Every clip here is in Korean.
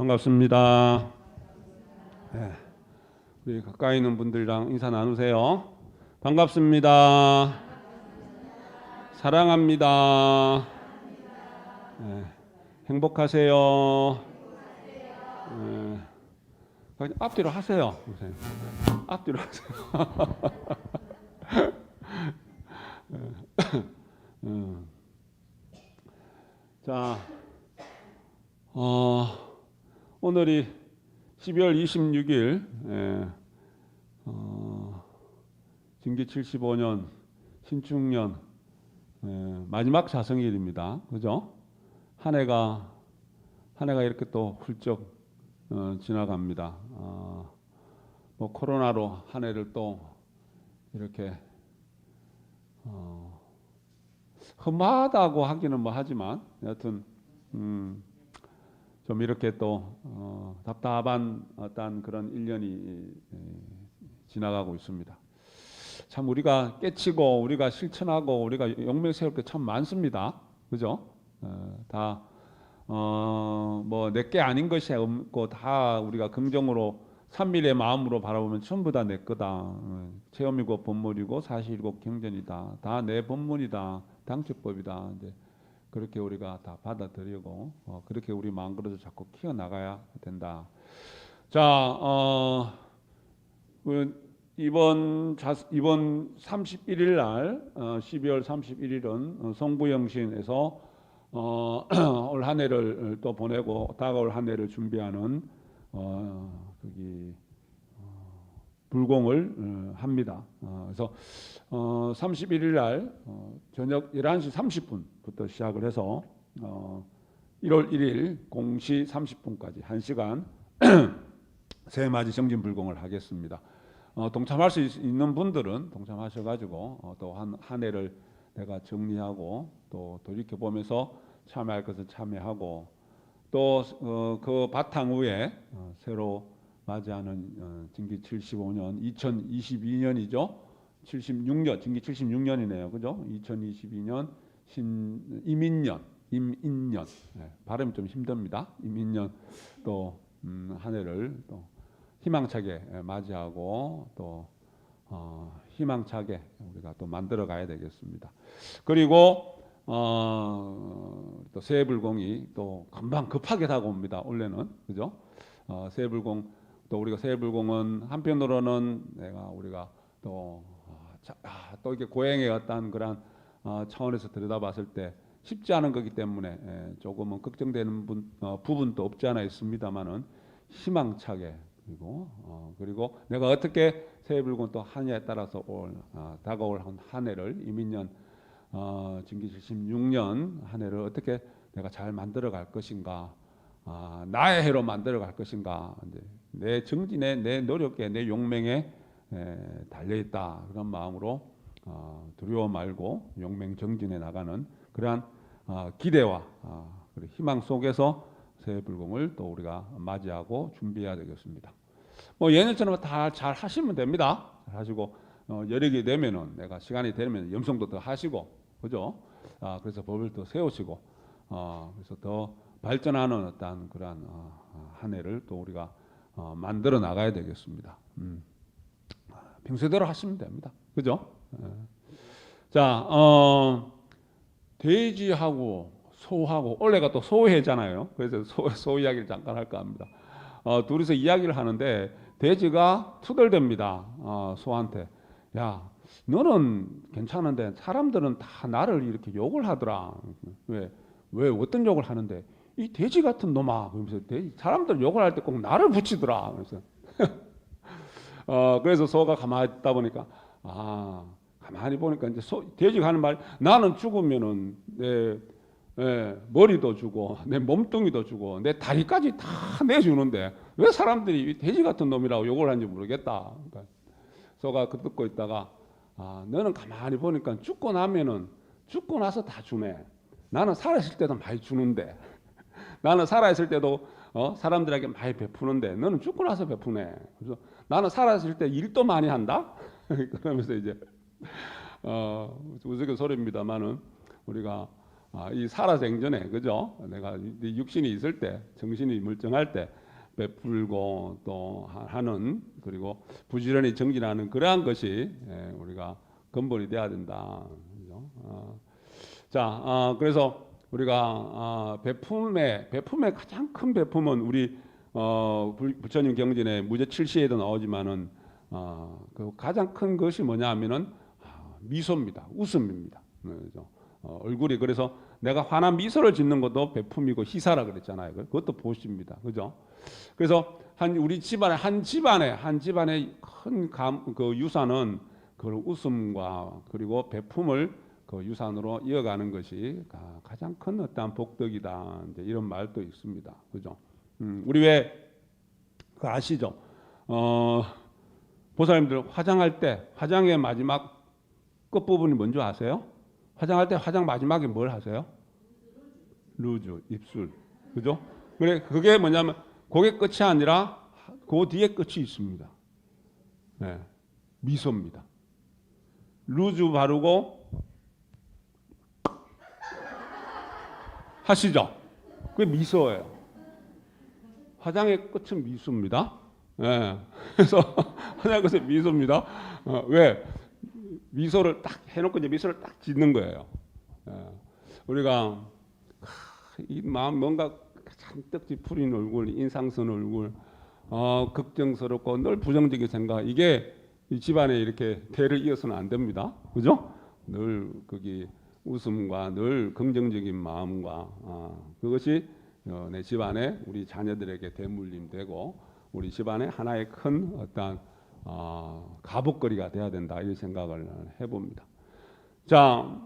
반갑습니다. 네, 우리 가까이 있는 분들이랑 인사 나누세요. 반갑습니다. 사랑합니다. 네, 행복하세요. 네, 앞뒤로 하세요. 선생님. 앞뒤로 하세요. 자, 오늘이 12월 26일 진기 75년 신축년 마지막 자성일입니다. 그죠? 한 해가 이렇게 또 훌쩍 지나갑니다. 뭐 코로나로 한 해를 또 이렇게 험하다고 하기는 뭐 하지만 여하튼 좀 이렇게 또 답답한 어떤 그런 1년이 지나가고 있습니다. 참 우리가 깨치고 우리가 실천하고 우리가 용맹 세울 게 참 많습니다. 그죠? 다 뭐 내게 아닌 것이 없고 다 우리가 긍정으로 산밀의 마음으로 바라보면 전부 다 내 거다. 체험이고 본물이고 사실이고 경전이다. 다 내 본문이다. 당처법이다. 이제 그렇게 우리가 다 받아들이고 그렇게 우리 마음그릇을 자꾸 키워나가야 된다. 자, 이번 31일 날 12월 31일은 성부영신에서 올 한 해를 또 보내고 다가올 한 해를 준비하는 불공을 합니다. 그래서 31일 날 저녁 11시 30분부터 시작을 해서 1월 1일 0시 30분까지 1시간 새해맞이 정진불공을 하겠습니다. 동참할 수 있는 분들은 동참하셔가지고 또 한 해를 내가 정리하고 또 돌이켜보면서 참여할 것을 참여하고 또 그 바탕 위에 새로 맞이하는 진기 75년 2022년이죠. 76년 진기 76년이네요. 그죠? 2022년 임인년 네, 발음이 좀 힘듭니다. 임인년 또 한 해를 또 희망차게 맞이하고 또 희망차게 우리가 또 만들어 가야 되겠습니다. 그리고 또 새해불공이 또 금방 급하게 다가옵니다. 올해는 그죠? 새해불공 또 우리가 새해불공은 한편으로는 우리가 또 이렇게 고행의 어떤 그런 차원에서 들여다봤을 때 쉽지 않은 거기 때문에 조금은 걱정되는 부분도 없지 않아 있습니다만은 희망차게 그리고 내가 어떻게 새해불공 또 하냐에 따라서 다가올 한 해를 이민년 진기 76년 한 해를 어떻게 내가 잘 만들어 갈 것인가, 나의 해로 만들어 갈 것인가, 내 정진에 내 노력에 내 용맹에 달려 있다 그런 마음으로 두려워 말고 용맹 정진해 나가는 그러한 기대와 희망 속에서 새해불공을 또 우리가 맞이하고 준비해야 되겠습니다. 뭐 예년처럼 다 잘 하시면 됩니다. 잘 하시고 여력이 되면은 내가 시간이 되면 염송도 더 하시고 그죠? 그래서 법을 더 세우시고 그래서 더 발전하는 어떤 그러한 한 해를 또 우리가 만들어 나가야 되겠습니다. 평소대로 하시면 됩니다. 그죠? 자, 돼지하고 소하고 올해가 또 소해잖아요. 그래서 소 이야기를 잠깐 할까 합니다. 둘이서 이야기를 하는데 돼지가 투덜댑니다. 소한테 야 너는 괜찮은데 사람들은 다 나를 이렇게 욕을 하더라. 왜 어떤 욕을 하는데 이 돼지 같은 놈아 그러면서 사람들 욕을 할 때 꼭 나를 붙이더라. 그래서 소가 가만히 있다 보니까 가만히 보니까 이제 돼지가 하는 말 나는 죽으면은 내 머리도 주고 내 몸뚱이도 주고 내 다리까지 다 내주는데 왜 사람들이 돼지 같은 놈이라고 욕을 하는지 모르겠다. 그러니까 소가 그 듣고 있다가 너는 가만히 보니까 죽고 나서 다 주네. 나는 살아있을 때도 많이 주는데 나는 살아있을 때도 사람들에게 많이 베푸는데 너는 죽고 나서 베푸네. 그래서 나는 살아있을 때 일도 많이 한다. 그러면서 이제 우스갯소리입니다만은 우리가 이 살아생전에 그죠? 내가 육신이 있을 때, 정신이 멀쩡할 때 베풀고 또 하는 그리고 부지런히 정진하는 그러한 것이 우리가 근본이 돼야 된다. 그죠? 그래서 우리가 베품의 가장 큰 베품은 우리 부처님 경전에 무죄칠시에도 나오지만은 그 가장 큰 것이 뭐냐하면은 미소입니다. 웃음입니다. 그죠? 얼굴이 그래서 내가 환한 미소를 짓는 것도 베품이고 희사라 그랬잖아요. 그것도 보시입니다. 그죠? 그래서 우리 집안에 한 집안의 큰 그 유산은 그 웃음과 그리고 베품을 그 유산으로 이어가는 것이 가장 큰 어떠한 복덕이다. 이제 이런 말도 있습니다. 그죠? 우리 왜 그 아시죠? 보살님들 화장할 때 화장의 마지막 끝 부분이 뭔지 아세요? 화장할 때 화장 마지막에 뭘 하세요? 루즈, 입술. 그죠? 그게 뭐냐면 그게 끝이 아니라 그 뒤에 끝이 있습니다. 네, 미소입니다. 루즈 바르고 하시죠? 그게 미소예요. 화장의 끝은 미소입니다. 네, 그래서 화장의 끝은 미소입니다. 왜? 미소를 딱 해놓고 이제 미소를 딱 짓는 거예요. 우리가 이 마음 뭔가 잔뜩 찌푸린 얼굴, 인상 쓴 얼굴, 걱정스럽고 늘 부정적인 생각, 이게 이 집안에 이렇게 대를 이어서는 안 됩니다. 그죠? 늘 거기 웃음과 늘 긍정적인 마음과 그것이 내 집안에 우리 자녀들에게 대물림 되고 우리 집안에 하나의 큰 어떤 가복거리가 돼야 된다 이 생각을 해봅니다. 자,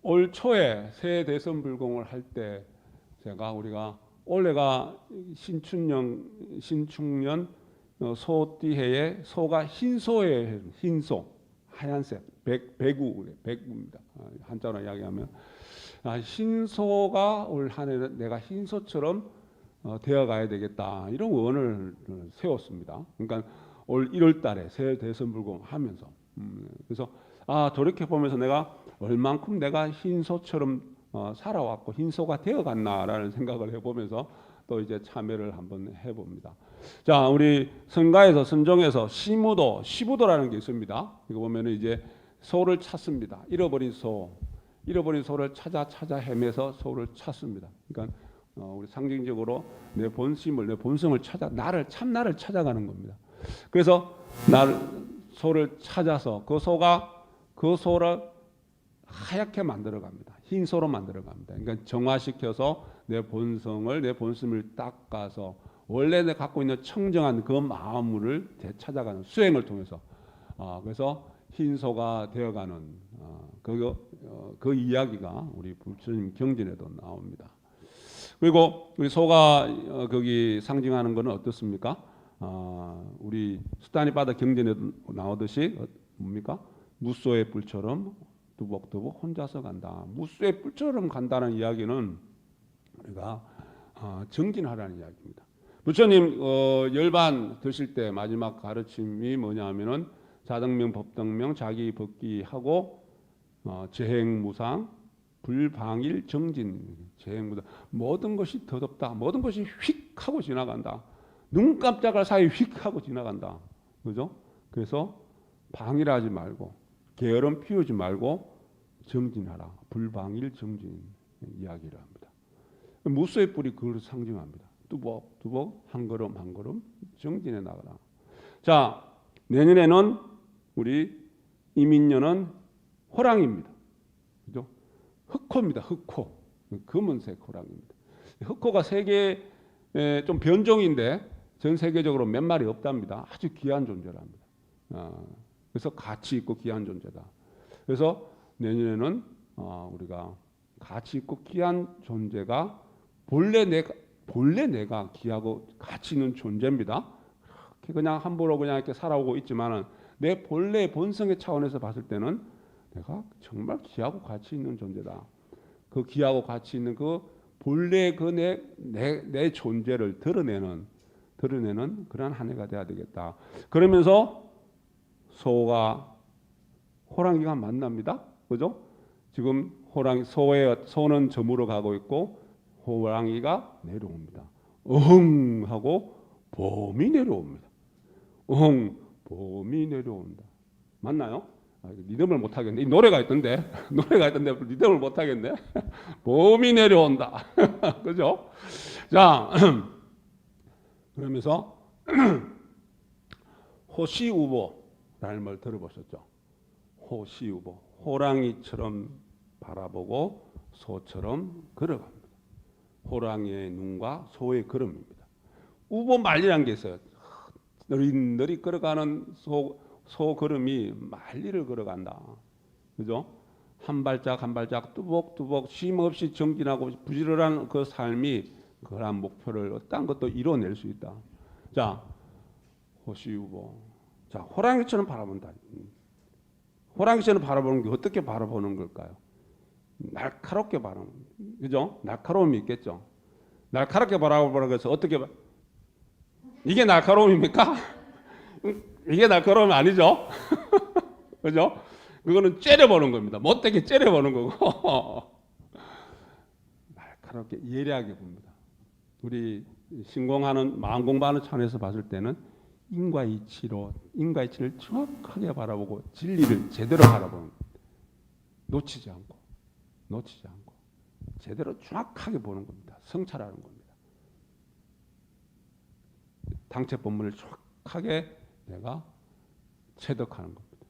올 초에 새 대선 불공을 할 때 우리가 올해가 신축년 소띠해에 소가 흰소에 흰소 하얀색 백우입니다. 한자로 이야기하면 흰소가 올 한해는 내가 흰소처럼 되어가야 되겠다 이런 원을 세웠습니다. 그러니까 올 1월달에 새 대선 불공하면서 그래서 돌이켜 보면서 내가 얼만큼 내가 흰소처럼 살아왔고 흰소가 되어갔나라는 생각을 해보면서 또 이제 참여를 한번 해봅니다. 자, 우리 선가에서 선종에서 시무도라는 게 있습니다. 이거 보면은 이제 소를 찾습니다. 잃어버린 소를 찾아 헤매서 소를 찾습니다. 그러니까 우리 상징적으로 내 본성을 찾아 나를 찾아가는 겁니다. 그래서 소를 찾아서 그 소를 하얗게 만들어 갑니다. 흰 소로 만들어 갑니다. 그러니까 정화시켜서 내 본심을 닦아서 원래 내가 갖고 있는 청정한 그 마음을 되찾아가는 수행을 통해서 그래서 흰 소가 되어가는 그 이야기가 우리 부처님 경전에도 나옵니다. 그리고 우리 소가 거기 상징하는 것은 어떻습니까? 우리 수다니바다 경전에도 나오듯이 뭡니까? 무소의 뿔처럼 두벅두벅 혼자서 간다. 무소의 뿔처럼 간다는 이야기는 우리가 정진하라는 이야기입니다. 부처님 열반 드실 때 마지막 가르침이 뭐냐면은 자등명, 법등명, 자기 법기하고 재행무상, 불방일, 정진. 재행무상 모든 것이 더덥다. 모든 것이 휙 하고 지나간다. 눈 깜짝할 사이 휙 하고 지나간다. 그죠? 그래서 방일하지 말고 게으름 피우지 말고 정진하라. 불방일 정진 이야기를 합니다. 무소의 뿔이 그걸 상징합니다. 뚜벅뚜벅 한 걸음 한 걸음 정진해 나가라. 자, 내년에는 우리 이민년은 호랑이입니다. 그죠? 흑호입니다. 흑호. 검은색 호랑이입니다. 흑호가 세계에 좀 변종인데 전 세계적으로 몇 마리 없답니다. 아주 귀한 존재랍니다. 그래서 가치 있고 귀한 존재다. 그래서 내년에는 우리가 가치 있고 귀한 존재가 본래 내가 귀하고 가치 있는 존재입니다. 그냥 함부로 그냥 이렇게 살아오고 있지만은 내 본래 본성의 차원에서 봤을 때는 내가 정말 귀하고 가치 있는 존재다. 그 귀하고 가치 있는 그 본래 그 내 존재를 드러내는 그런 한 해가 돼야 되겠다. 그러면서 소가 호랑이가 만납니다. 그죠? 지금 소는 저물어 가고 있고 호랑이가 내려옵니다. 어흥 하고 봄이 내려옵니다. 어흥 봄이 내려온다. 맞나요? 리듬을 못 하겠네. 이 노래가 있던데 리듬을 못 하겠네. 봄이 내려온다. 그죠? 자, 그러면서 호시우보라는 말 들어보셨죠? 호시우보. 호랑이처럼 바라보고 소처럼 걸어갑니다. 호랑이의 눈과 소의 걸음입니다. 우보 말리라는 게 있어요. 느릿느릿 걸어가는 소 걸음이 말리를 걸어간다. 그죠? 한 발짝 한 발짝 뚜벅뚜벅 쉼없이 정진하고 부지런한 그 삶이 그러한 목표를 어떤 것도 이뤄낼 수 있다. 자, 호시우보. 자, 호랑이처럼 바라본다. 호랑이처럼 바라보는 게 어떻게 바라보는 걸까요? 날카롭게 바라보는, 그죠? 날카로움이 있겠죠. 날카롭게 바라보는 것은 어떻게 이게 날카로움입니까? 이게 날카로움이 아니죠. 그죠? 그거는 째려보는 겁니다. 못되게 째려보는 거고 날카롭게 예리하게 봅니다. 우리 신공하는 마음 공부하는 차원에서 봤을 때는 인과이치를 정확하게 바라보고 진리를 제대로 바라보는 겁니다. 놓치지 않고 제대로 정확하게 보는 겁니다. 성찰하는 겁니다. 당체 본문을 정확하게 내가 체득하는 겁니다.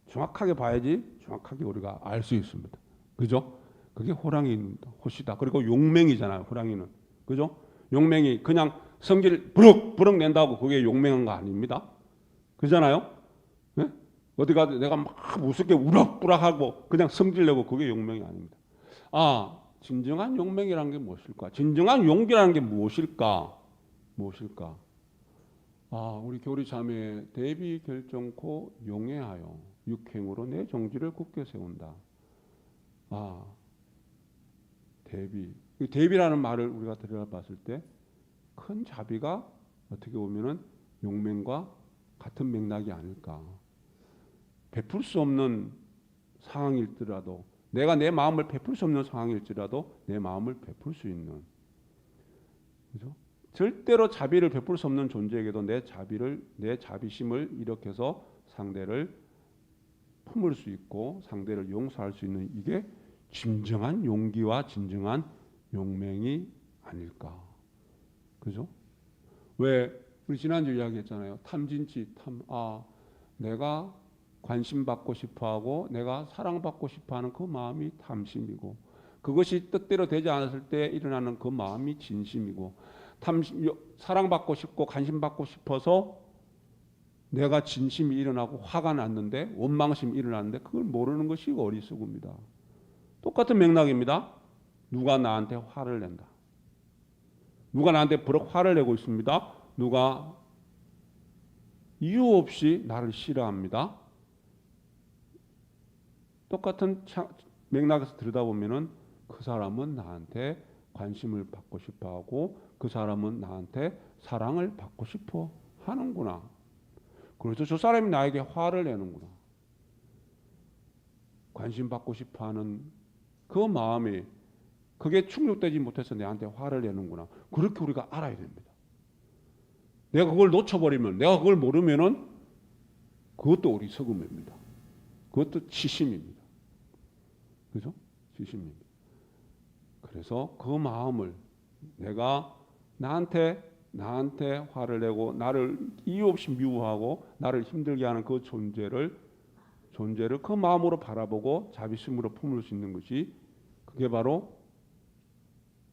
정확하게 봐야지 정확하게 우리가 알 수 있습니다. 그죠? 그게 호랑이입니다. 호시다. 그리고 용맹이잖아요. 호랑이는. 그죠? 용맹이 그냥 성질 부럭부럭 낸다고 그게 용맹한 거 아닙니다. 그잖아요? 네? 어디 가도 내가 막 우습게 우락부락하고 그냥 성질 내고 그게 용맹이 아닙니다. 아, 진정한 용맹이라는 게 무엇일까? 진정한 용기라는 게 무엇일까? 아, 우리 교리 자매 대비 결정코 용해하여 육행으로 내 정지를 굳게 세운다. 아, 대비라는 말을 우리가 들여봤을 때 큰 자비가 어떻게 보면은 용맹과 같은 맥락이 아닐까. 베풀 수 없는 상황일지라도 내가 내 마음을 베풀 수 없는 상황일지라도 내 마음을 베풀 수 있는, 그죠? 절대로 자비를 베풀 수 없는 존재에게도 내 자비심을 일으켜서 상대를 품을 수 있고 상대를 용서할 수 있는 이게 진정한 용기와 진정한 용맹이 아닐까. 그죠? 왜 우리 지난주 이야기했잖아요. 탐진치 내가 관심받고 싶어하고 내가 사랑받고 싶어하는 그 마음이 탐심이고 그것이 뜻대로 되지 않았을 때 일어나는 그 마음이 진심이고 사랑받고 싶고 관심받고 싶어서 내가 진심이 일어나고 화가 났는데 원망심이 일어났는데 그걸 모르는 것이 어리석음이다. 똑같은 맥락입니다. 누가 나한테 화를 낸다. 누가 나한테 버럭 화를 내고 있습니다. 누가 이유 없이 나를 싫어합니다. 똑같은 맥락에서 들여다보면은 그 사람은 나한테 관심을 받고 싶어하고 그 사람은 나한테 사랑을 받고 싶어 하는구나. 그래서 저 사람이 나에게 화를 내는구나. 관심 받고 싶어하는 그 마음이 그게 충족되지 못해서 내한테 화를 내는구나. 그렇게 우리가 알아야 됩니다. 내가 그걸 놓쳐버리면, 내가 그걸 모르면은 그것도 어리석음입니다. 그것도 치심입니다. 그죠? 치심입니다. 그래서 그 마음을 내가 나한테 화를 내고 나를 이유 없이 미워하고 나를 힘들게 하는 그 존재를 그 마음으로 바라보고 자비심으로 품을 수 있는 것이 그게 바로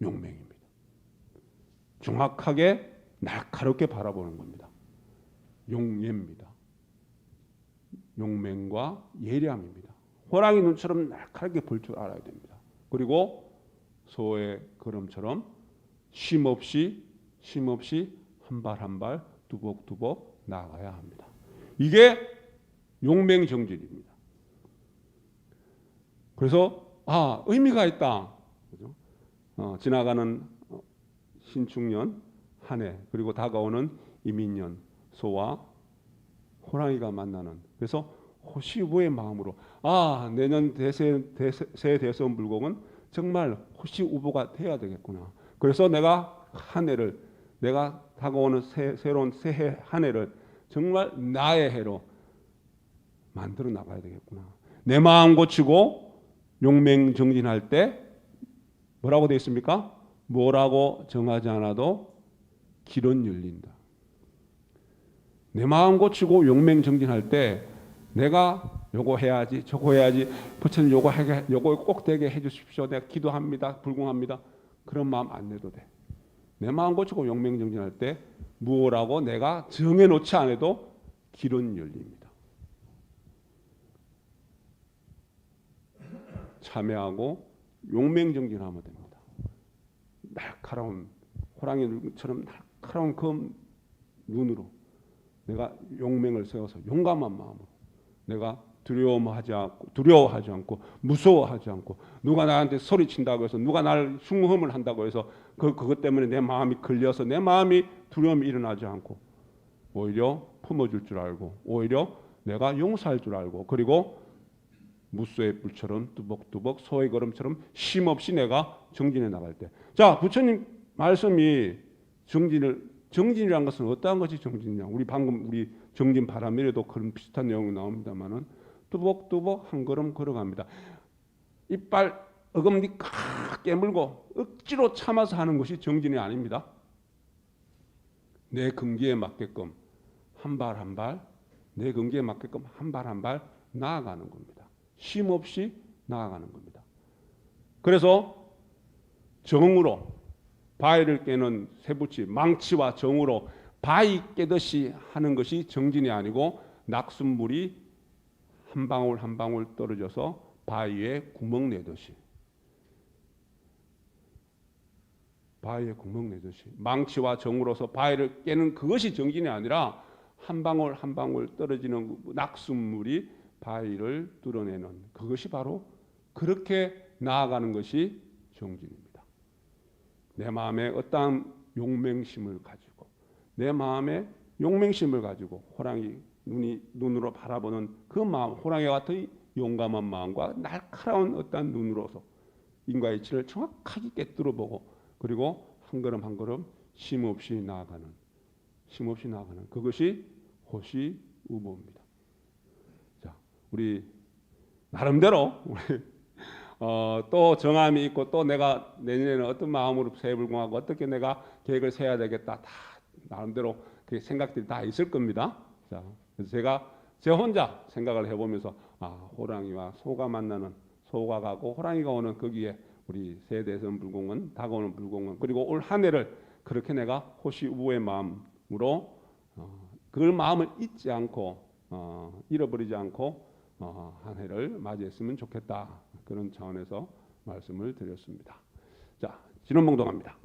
용맹입니다. 정확하게 날카롭게 바라보는 겁니다. 용예입니다. 용맹과 예리함입니다. 호랑이 눈처럼 날카롭게 볼 줄 알아야 됩니다. 그리고 소의 걸음처럼 쉼없이 한 발 한 발 두벅두벅 나아가야 합니다. 이게 용맹 정진입니다. 그래서 의미가 있다. 그죠? 지나가는 신축년 한 해 그리고 다가오는 이민년 소와 호랑이가 만나는, 그래서 호시우보의 마음으로 내년 새 대선 불공은 정말 호시 후보가 돼야 되겠구나. 그래서 내가 한 해를, 내가 다가오는 새로운 새해 한 해를 정말 나의 해로 만들어 나가야 되겠구나. 내 마음 고치고 용맹정진할 때 뭐라고 되어 있습니까? 뭐라고 정하지 않아도 길은 열린다. 내 마음 고치고 용맹정진할 때 내가 요거 해야지, 저거 해야지, 부처님 요거 꼭 되게 해주십시오. 내가 기도합니다, 불공합니다. 그런 마음 안 내도 돼. 내 마음 고치고 용맹정진할 때 무엇라고 내가 정해놓지 않아도 길은 열립니다. 참여하고 용맹정진하면 됩니다. 날카로운 호랑이처럼 날카로운 그 눈으로 내가 용맹을 세워서 용감한 마음으로 내가 두려워하지 않고 무서워하지 않고 누가 나한테 소리친다고 해서 누가 나를 흉험을 한다고 해서 그것 때문에 내 마음이 걸려서 내 마음이 두려움이 일어나지 않고 오히려 품어줄 줄 알고 오히려 내가 용서할 줄 알고 그리고 무소의 불처럼 뚜벅뚜벅 소의 걸음처럼 쉼없이 내가 정진해 나갈 때. 자, 부처님 말씀이 정진이라는 것은 어떠한 것이 정진이냐? 우리 방금 우리 정진 바람이라도 그런 비슷한 내용이 나옵니다만은 뚜벅뚜벅 한 걸음 걸어갑니다. 이빨 어금니 칵 깨물고 억지로 참아서 하는 것이 정진이 아닙니다. 내 근기에 맞게끔 한 발 한 발, 내 근기에 맞게끔 한 발 한 발 나아가는 겁니다. 쉼 없이 나아가는 겁니다. 그래서 정으로 바위를 깨는 쇠붙이 망치와 정으로 바위 깨듯이 하는 것이 정진이 아니고 낙숫물이 한 방울 한 방울 떨어져서 바위에 구멍 내듯이 망치와 정으로서 바위를 깨는 그것이 정진이 아니라 한 방울 한 방울 떨어지는 낙숫물이 바위를 뚫어내는 그것이 바로 그렇게 나아가는 것이 정진입니다. 내 마음에 어떠한 용맹심을 가지고 내 마음에 용맹심을 가지고 호랑이 눈으로 바라보는 그 마음, 호랑이와 같은 용감한 마음과 날카로운 어떠한 눈으로서 인과의 이치를 정확하게 꿰뚫어보고 그리고 한 걸음 한 걸음 쉼없이 나아가는 그것이 호시우보입니다. 자, 우리 나름대로 또 정함이 있고 또 내가 내년에는 어떤 마음으로 새해불공하고 어떻게 내가 계획을 세워야 되겠다 다 나름대로 그 생각들이 다 있을 겁니다. 자, 그래서 제가 제 혼자 생각을 해보면서 호랑이와 소가 만나는 소가 가고 호랑이가 오는 거기에 우리 새해 대선 불공은 다가오는 불공은 그리고 올 한 해를 그렇게 내가 호시우보의 마음으로 그 마음을 잊지 않고 잃어버리지 않고 한 해를 맞이했으면 좋겠다. 그런 차원에서 말씀을 드렸습니다. 자, 진원봉동합니다.